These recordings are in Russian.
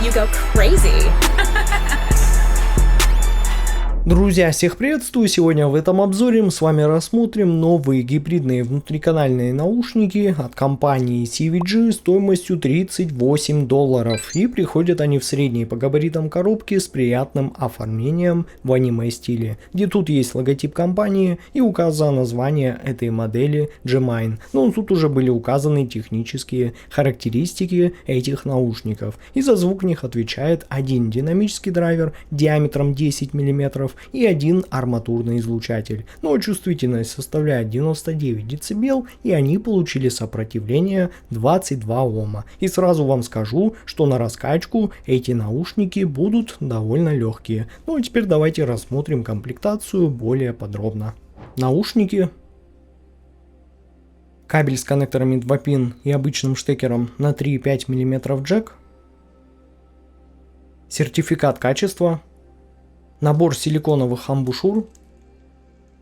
you go crazy. Друзья, всех приветствую! Сегодня в этом обзоре мы с вами рассмотрим новые гибридные внутриканальные наушники от компании CVG стоимостью $38. И приходят они в средней по габаритам коробки с приятным оформлением в аниме стиле, где тут есть логотип компании и указано название этой модели G-Mine. Но тут уже были указаны технические характеристики этих наушников. И за звук в них отвечает один динамический драйвер диаметром 10 мм и один арматурный излучатель, но чувствительность составляет 99 дБ, и они получили сопротивление 22 Ома. И сразу вам скажу, что на раскачку эти наушники будут довольно легкие. Ну а теперь давайте рассмотрим комплектацию более подробно. Наушники. Кабель с коннекторами 2 пин и обычным штекером на 3,5 мм джек. Сертификат качества. Набор силиконовых амбушюр,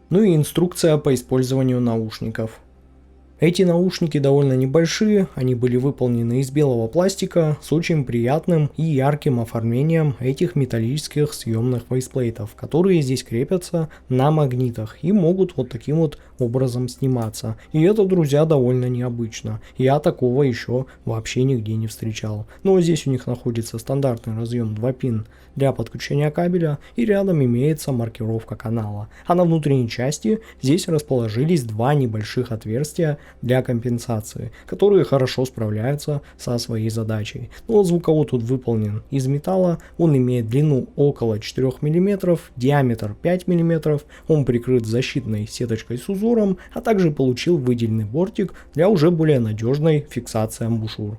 ну и инструкция по использованию наушников. Эти наушники довольно небольшие, они были выполнены из белого пластика с очень приятным и ярким оформлением этих металлических съемных фейсплейтов, которые здесь крепятся на магнитах и могут вот таким вот образом сниматься. И это, друзья, довольно необычно. Я такого еще вообще нигде не встречал. Но здесь у них находится стандартный разъем 2 пин для подключения кабеля, и рядом имеется маркировка канала. А на внутренней части здесь расположились два небольших отверстия для компенсации, которые хорошо справляются со своей задачей. Но звуковод тут выполнен из металла, он имеет длину около 4 мм, диаметр 5 мм, он прикрыт защитной сеточкой с узором, а также получил выделенный бортик для уже более надежной фиксации амбушюр.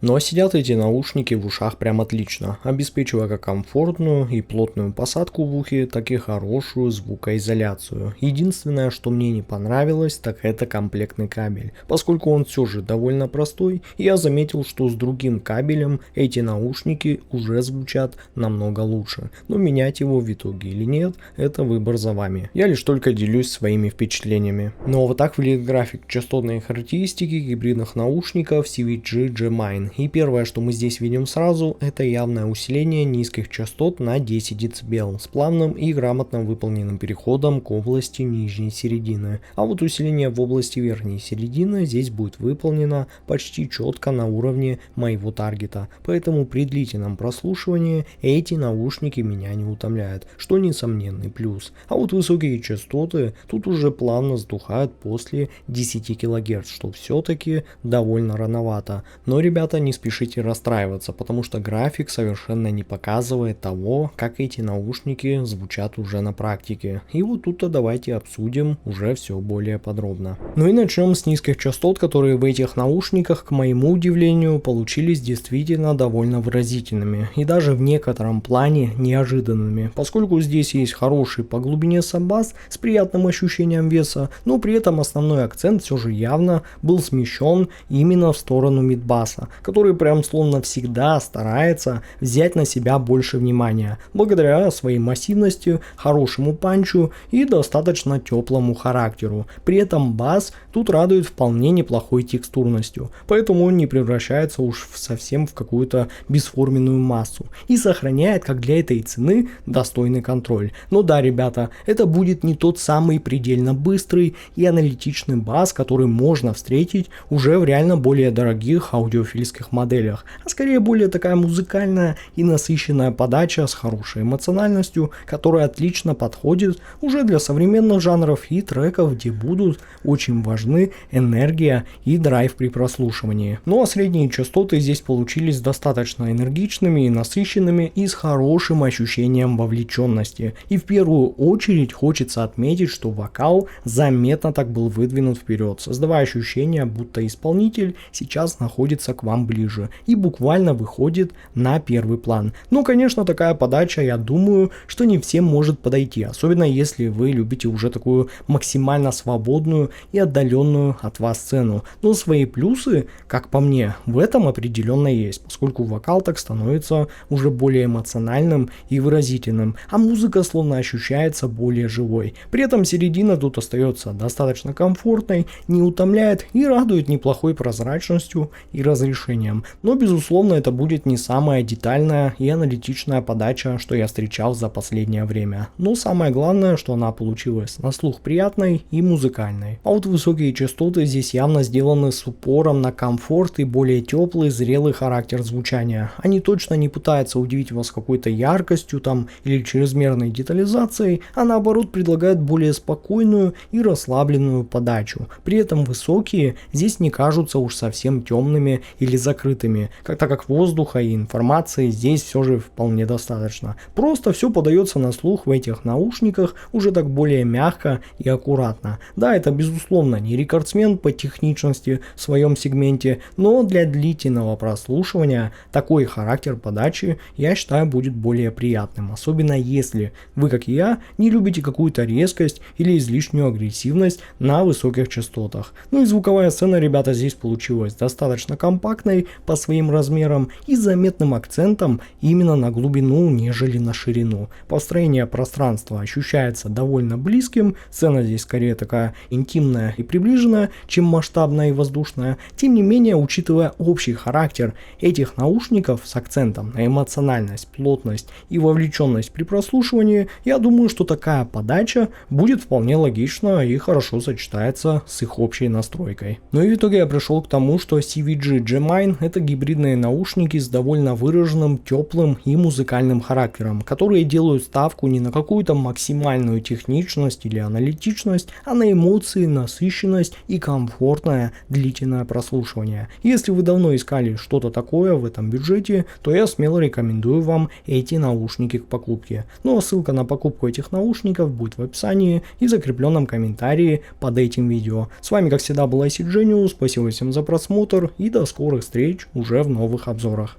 Но сидят эти наушники в ушах прям отлично, обеспечивая как комфортную и плотную посадку в ухе, так и хорошую звукоизоляцию. Единственное, что мне не понравилось, так это комплектный кабель, поскольку он все же довольно простой, и я заметил, что с другим кабелем эти наушники уже звучат намного лучше. Но менять его в итоге или нет, это выбор за вами. Я лишь только делюсь своими впечатлениями. Но вот так выглядит график частотной характеристики гибридных наушников CVG G-Mine. И первое, что мы здесь видим сразу, это явное усиление низких частот на 10 дБ с плавным и грамотно выполненным переходом к области нижней середины. А вот усиление в области верхней середины здесь будет выполнено почти четко на уровне моего таргета. Поэтому при длительном прослушивании эти наушники меня не утомляют, что несомненный плюс. А вот высокие частоты тут уже плавно сдухают после 10 кГц, что все-таки довольно рановато. Но, ребята, не спешите расстраиваться, потому что график совершенно не показывает того, как эти наушники звучат уже на практике. И вот тут-то давайте обсудим уже все более подробно. Ну и начнем с низких частот, которые в этих наушниках, к моему удивлению, получились действительно довольно выразительными и даже в некотором плане неожиданными, поскольку здесь есть хороший по глубине саббас с приятным ощущением веса, но при этом основной акцент все же явно был смещен именно в сторону мидбаса, который прям словно всегда старается взять на себя больше внимания, благодаря своей массивности, хорошему панчу и достаточно теплому характеру. При этом бас тут радует вполне неплохой текстурностью, поэтому он не превращается уж совсем в какую-то бесформенную массу и сохраняет, как для этой цены, достойный контроль. Но да, ребята, это будет не тот самый предельно быстрый и аналитичный бас, который можно встретить уже в реально более дорогих аудиофильских моделях, а скорее более такая музыкальная и насыщенная подача с хорошей эмоциональностью, которая отлично подходит уже для современных жанров и треков, где будут очень важны энергия и драйв при прослушивании. Ну а средние частоты здесь получились достаточно энергичными и насыщенными и с хорошим ощущением вовлеченности. И в первую очередь хочется отметить, что вокал заметно так был выдвинут вперед, создавая ощущение, будто исполнитель сейчас находится к вам ближе и буквально выходит на первый план. Ну, конечно, такая подача, я думаю, что не всем может подойти, особенно если вы любите уже такую максимально свободную и отдаленную от вас сцену. Но свои плюсы, как по мне, в этом определенно есть, поскольку вокал так становится уже более эмоциональным и выразительным, а музыка словно ощущается более живой. При этом середина тут остается достаточно комфортной, не утомляет и радует неплохой прозрачностью и разрешением. решением, но безусловно это будет не самая детальная и аналитичная подача, что я встречал за последнее время. Но самое главное, что она получилась на слух приятной и музыкальной. А вот высокие частоты здесь явно сделаны с упором на комфорт и более теплый, зрелый характер звучания. Они точно не пытаются удивить вас какой-то яркостью там или чрезмерной детализацией, а наоборот предлагают более спокойную и расслабленную подачу. При этом высокие здесь не кажутся уж совсем темными или закрытыми, так как воздуха и информации здесь все же вполне достаточно. Просто все подается на слух в этих наушниках уже так более мягко и аккуратно. Да, это безусловно не рекордсмен по техничности в своем сегменте, но для длительного прослушивания такой характер подачи, я считаю, будет более приятным, особенно если вы, как и я, не любите какую-то резкость или излишнюю агрессивность на высоких частотах. Ну и звуковая сцена, ребята, здесь получилась достаточно компактной по своим размерам и заметным акцентом именно на глубину, нежели на ширину. Построение пространства ощущается довольно близким, сцена здесь скорее такая интимная и приближенная, чем масштабная и воздушная. Тем не менее, учитывая общий характер этих наушников с акцентом на эмоциональность, плотность и вовлеченность при прослушивании, я думаю, что такая подача будет вполне логична и хорошо сочетается с их общей настройкой. Ну и в итоге я пришел к тому, что CVG G-Mine — это гибридные наушники с довольно выраженным, теплым и музыкальным характером, которые делают ставку не на какую-то максимальную техничность или аналитичность, а на эмоции, насыщенность и комфортное длительное прослушивание. Если вы давно искали что-то такое в этом бюджете, то я смело рекомендую вам эти наушники к покупке. Ну а ссылка на покупку этих наушников будет в описании и закрепленном комментарии под этим видео. С вами как всегда был IC Genius, спасибо всем за просмотр и до скорых встреч уже в новых обзорах.